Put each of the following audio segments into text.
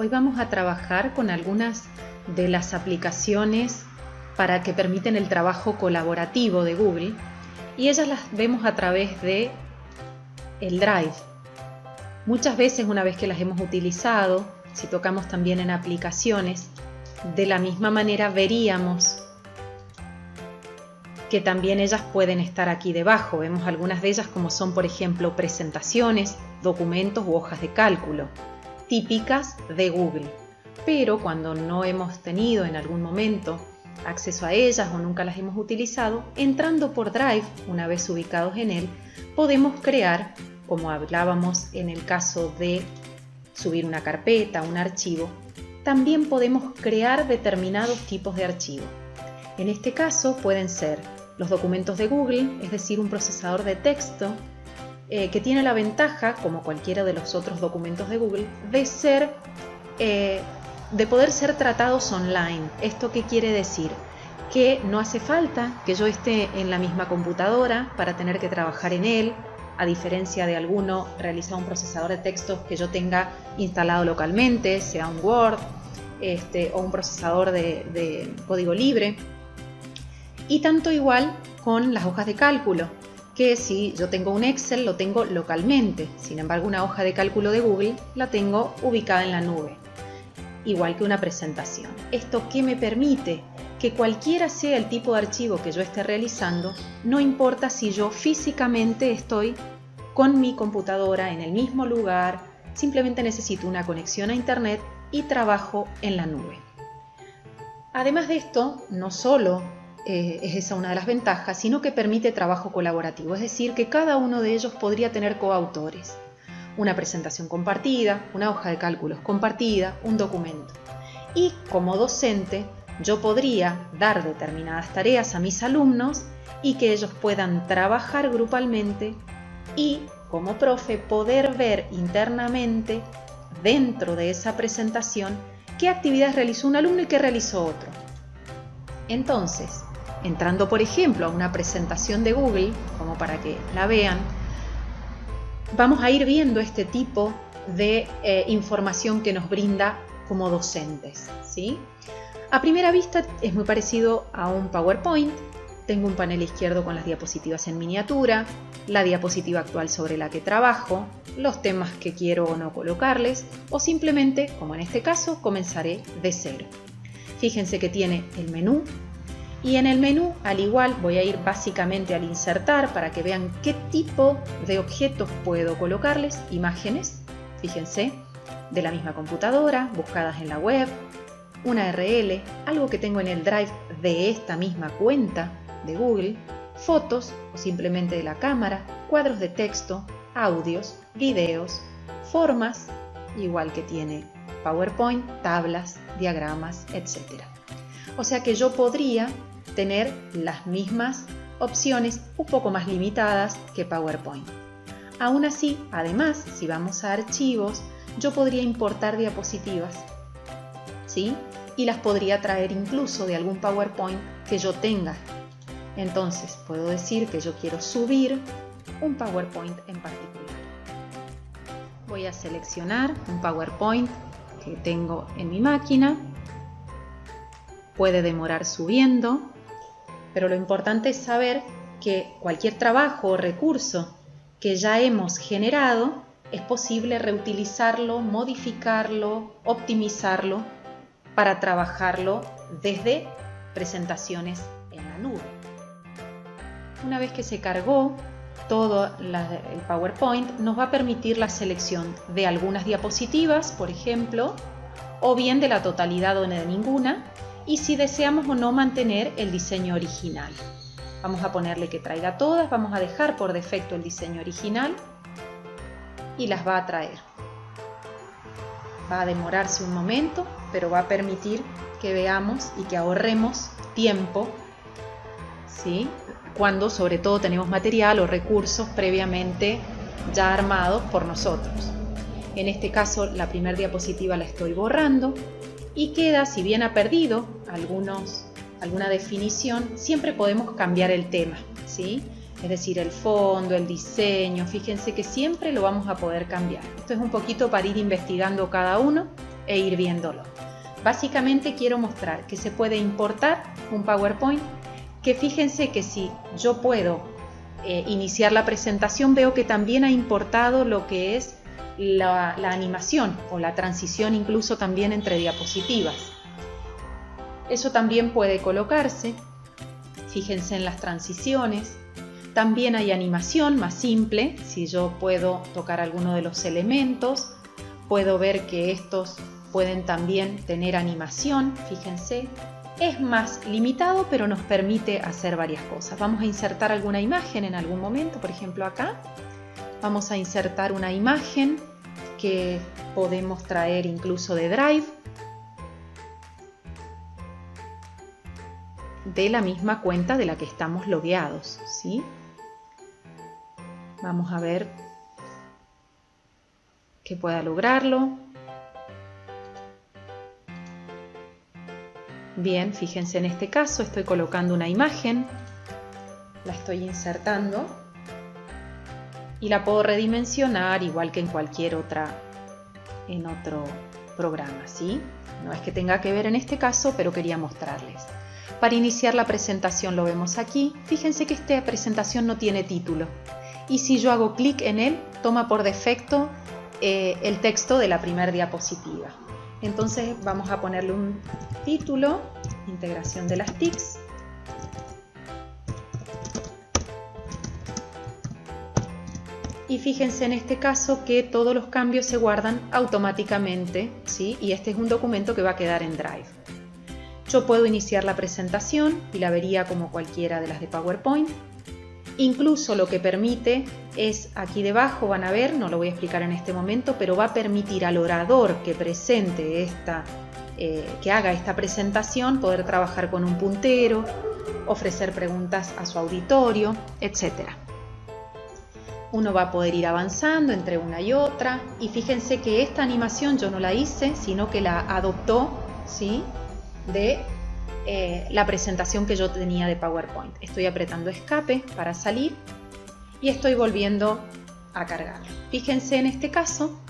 Hoy vamos a trabajar con algunas de las aplicaciones para que permiten el trabajo colaborativo de Google y ellas las vemos a través de el Drive. Muchas veces, una vez que las hemos utilizado, si tocamos también en aplicaciones, de la misma manera veríamos que también ellas pueden estar aquí debajo. Vemos algunas de ellas como son, por ejemplo, presentaciones, documentos u hojas de cálculo, típicas de Google. Pero cuando no hemos tenido en algún momento acceso a ellas o nunca las hemos utilizado, entrando por Drive, una vez ubicados en él, podemos crear, como hablábamos en el caso de subir una carpeta, un archivo, también podemos crear determinados tipos de archivo. En este caso pueden ser los documentos de Google, es decir, un procesador de texto que tiene la ventaja, como cualquiera de los otros documentos de Google, de poder ser tratados online. ¿Esto qué quiere decir? Que no hace falta que yo esté en la misma computadora para tener que trabajar en él, a diferencia de alguno realizado un procesador de textos que yo tenga instalado localmente, sea un Word o un procesador de código libre. Y tanto igual con las hojas de cálculo, que si yo tengo un Excel lo tengo localmente, sin embargo una hoja de cálculo de Google la tengo ubicada en la nube, igual que una presentación. ¿Esto qué me permite? Que cualquiera sea el tipo de archivo que yo esté realizando, no importa si yo físicamente estoy con mi computadora en el mismo lugar, simplemente necesito una conexión a internet y trabajo en la nube. Además de esto, no solo es esa una de las ventajas, sino que permite trabajo colaborativo, es decir, que cada uno de ellos podría tener coautores. Una presentación compartida, una hoja de cálculos compartida, un documento. Y como docente, yo podría dar determinadas tareas a mis alumnos y que ellos puedan trabajar grupalmente y, como profe, poder ver internamente dentro de esa presentación qué actividades realizó un alumno y qué realizó otro. Entonces, entrando por ejemplo a una presentación de Google, como para que la vean, vamos a ir viendo este tipo de información que nos brinda como docentes, ¿sí? A primera vista es muy parecido a un PowerPoint. Tengo un panel izquierdo con las diapositivas en miniatura, la diapositiva actual sobre la que trabajo, los temas que quiero o no colocarles, o simplemente, como en este caso, comenzaré de cero. Fíjense que tiene el menú, y en el menú, al igual, voy a ir básicamente al insertar para que vean qué tipo de objetos puedo colocarles. Imágenes, fíjense, de la misma computadora, buscadas en la web, una URL, algo que tengo en el Drive de esta misma cuenta de Google, fotos o simplemente de la cámara, cuadros de texto, audios, videos, formas, igual que tiene PowerPoint, tablas, diagramas, etc. O sea que yo podría tener las mismas opciones un poco más limitadas que PowerPoint. Aún así, además, si vamos a archivos, yo podría importar diapositivas, ¿sí? Y las podría traer incluso de algún PowerPoint que yo tenga. Entonces, puedo decir que yo quiero subir un PowerPoint en particular. Voy a seleccionar un PowerPoint que tengo en mi máquina. Puede demorar subiendo, pero lo importante es saber que cualquier trabajo o recurso que ya hemos generado es posible reutilizarlo, modificarlo, optimizarlo para trabajarlo desde presentaciones en la nube. Una vez que se cargó todo el PowerPoint, nos va a permitir la selección de algunas diapositivas, por ejemplo, o bien de la totalidad o de ninguna, y si deseamos o no mantener el diseño original. Vamos a ponerle que traiga todas, vamos a dejar por defecto el diseño original y las va a traer. Va a demorarse un momento, pero va a permitir que veamos y que ahorremos tiempo, ¿sí? Cuando sobre todo tenemos material o recursos previamente ya armados por nosotros. En este caso la primera diapositiva la estoy borrando y queda, si bien ha perdido alguna definición, siempre podemos cambiar el tema, ¿sí? Es decir, el fondo, el diseño, fíjense que siempre lo vamos a poder cambiar. Esto es un poquito para ir investigando cada uno e ir viéndolo. Básicamente quiero mostrar que se puede importar un PowerPoint, que fíjense que si yo puedo iniciar la presentación, veo que también ha importado lo que es la animación o la transición incluso también entre diapositivas. Eso también puede colocarse, fíjense en las transiciones. También hay animación más simple, si yo puedo tocar alguno de los elementos, puedo ver que estos pueden también tener animación, fíjense. Es más limitado, pero nos permite hacer varias cosas. Vamos a insertar alguna imagen en algún momento, por ejemplo acá. Vamos a insertar una imagen que podemos traer incluso de Drive, de la misma cuenta de la que estamos logueados, ¿sí? Vamos a ver que pueda lograrlo. Bien, fíjense en este caso, estoy colocando una imagen, la estoy insertando y la puedo redimensionar igual que en cualquier otro programa, ¿sí? No es que tenga que ver en este caso, pero quería mostrarles. Para iniciar la presentación lo vemos aquí. Fíjense que esta presentación no tiene título y si yo hago clic en él, toma por defecto el texto de la primera diapositiva. Entonces vamos a ponerle un título, integración de las TICs. Y fíjense en este caso que todos los cambios se guardan automáticamente, ¿sí? Y este es un documento que va a quedar en Drive. Yo puedo iniciar la presentación y la vería como cualquiera de las de PowerPoint. Incluso lo que permite es, aquí debajo van a ver, no lo voy a explicar en este momento, pero va a permitir al orador que presente que haga esta presentación poder trabajar con un puntero, ofrecer preguntas a su auditorio, etc. Uno va a poder ir avanzando entre una y otra y fíjense que esta animación yo no la hice, sino que la adoptó, ¿sí?, de la presentación que yo tenía de PowerPoint. Estoy apretando escape para salir y estoy volviendo a cargar. Fíjense en este caso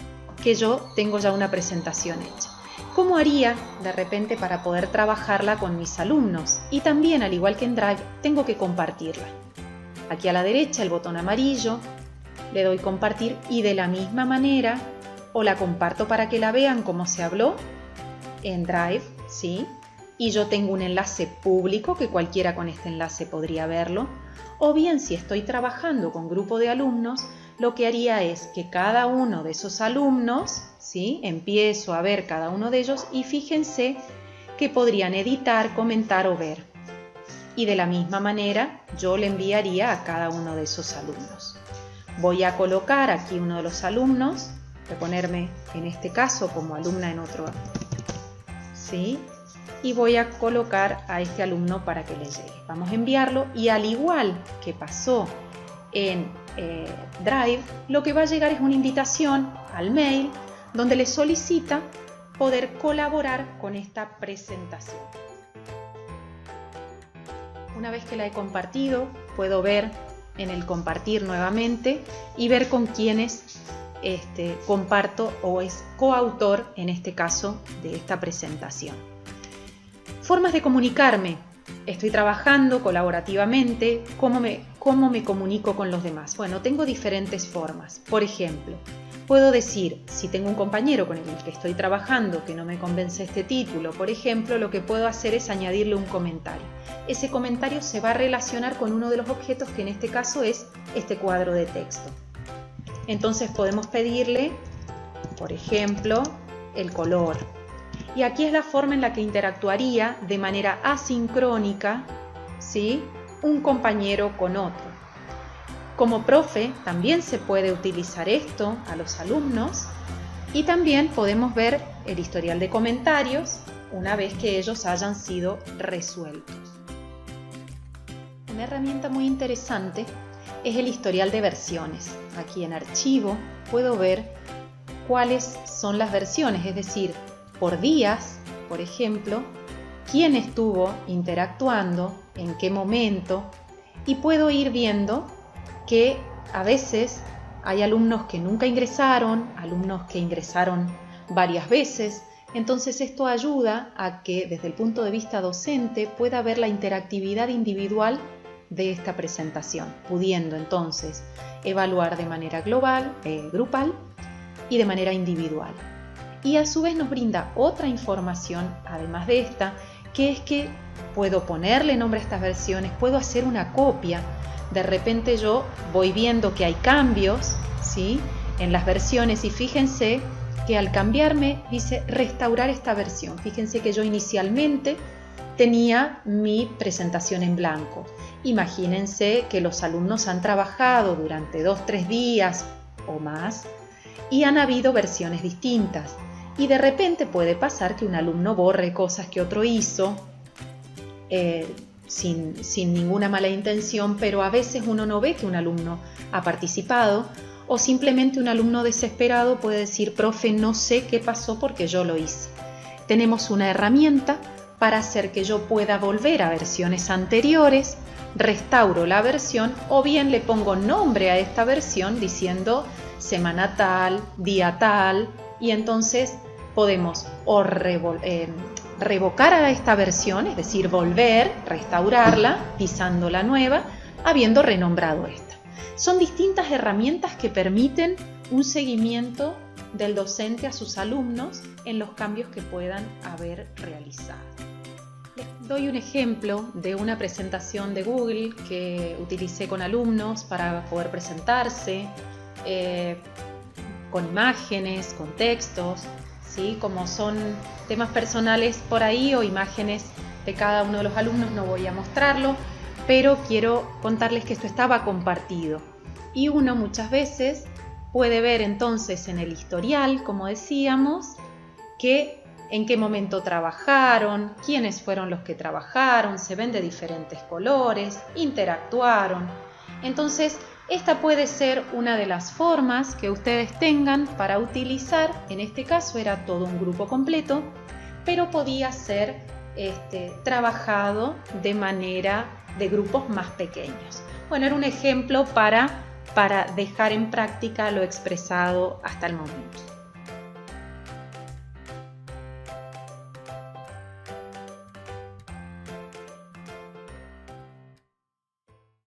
que yo tengo ya una presentación hecha. ¿Cómo haría de repente para poder trabajarla con mis alumnos? Y también, al igual que en Drive, tengo que compartirla. Aquí a la derecha el botón amarillo, le doy compartir y de la misma manera o la comparto para que la vean como se habló en Drive, ¿sí? Y yo tengo un enlace público que cualquiera con este enlace podría verlo, o bien si estoy trabajando con grupo de alumnos, lo que haría es que cada uno de esos alumnos, ¿sí?, empiezo a ver cada uno de ellos y fíjense que podrían editar, comentar o ver. Y de la misma manera yo le enviaría a cada uno de esos alumnos. Voy a colocar aquí uno de los alumnos, voy a ponerme en este caso como alumna en otro, ¿sí?, y voy a colocar a este alumno para que le llegue. Vamos a enviarlo y al igual que pasó en Drive, lo que va a llegar es una invitación al mail donde le solicita poder colaborar con esta presentación. Una vez que la he compartido, puedo ver en el compartir nuevamente y ver con quiénes comparto o es coautor, en este caso, de esta presentación. Formas de comunicarme. Estoy trabajando colaborativamente. ¿Cómo me comunico con los demás? Bueno, tengo diferentes formas. Por ejemplo, puedo decir, si tengo un compañero con el que estoy trabajando que no me convence este título, por ejemplo, lo que puedo hacer es añadirle un comentario. Ese comentario se va a relacionar con uno de los objetos que en este caso es este cuadro de texto. Entonces podemos pedirle, por ejemplo, el color. Y aquí es la forma en la que interactuaría de manera asincrónica, ¿sí?, un compañero con otro. Como profe también se puede utilizar esto a los alumnos y también podemos ver el historial de comentarios una vez que ellos hayan sido resueltos. Una herramienta muy interesante es el historial de versiones. Aquí en Archivo puedo ver cuáles son las versiones, es decir, por días, por ejemplo, quién estuvo interactuando, en qué momento, y puedo ir viendo que a veces hay alumnos que nunca ingresaron, alumnos que ingresaron varias veces, Entonces esto ayuda a que desde el punto de vista docente pueda ver la interactividad individual de esta presentación, pudiendo entonces evaluar de manera global, grupal y de manera individual. Y a su vez nos brinda otra información, además de esta, que es que puedo ponerle nombre a estas versiones, puedo hacer una copia. De repente yo voy viendo que hay cambios, ¿sí?, en las versiones, y fíjense que al cambiarme dice restaurar esta versión. Fíjense que yo inicialmente tenía mi presentación en blanco. Imagínense que los alumnos han trabajado durante 2-3 días o más y han habido versiones distintas. Y de repente puede pasar que un alumno borre cosas que otro hizo sin ninguna mala intención, pero a veces uno no ve que un alumno ha participado, o simplemente un alumno desesperado puede decir: profe, no sé qué pasó porque yo lo hice. Tenemos una herramienta para hacer que yo pueda volver a versiones anteriores, restauro la versión o bien le pongo nombre a esta versión diciendo semana tal, día tal, y entonces podemos o revocar a esta versión, es decir, volver, restaurarla, pisando la nueva, habiendo renombrado esta. Son distintas herramientas que permiten un seguimiento del docente a sus alumnos en los cambios que puedan haber realizado. Les doy un ejemplo de una presentación de Google que utilicé con alumnos para poder presentarse, con imágenes, con textos, ¿sí? Como son temas personales por ahí o imágenes de cada uno de los alumnos, no voy a mostrarlo, pero quiero contarles que esto estaba compartido. Y uno muchas veces puede ver entonces en el historial, como decíamos, que en qué momento trabajaron, quiénes fueron los que trabajaron, se ven de diferentes colores, interactuaron. Entonces, esta puede ser una de las formas que ustedes tengan para utilizar. En este caso era todo un grupo completo, pero podía ser trabajado de manera de grupos más pequeños. Bueno, era un ejemplo para dejar en práctica lo expresado hasta el momento.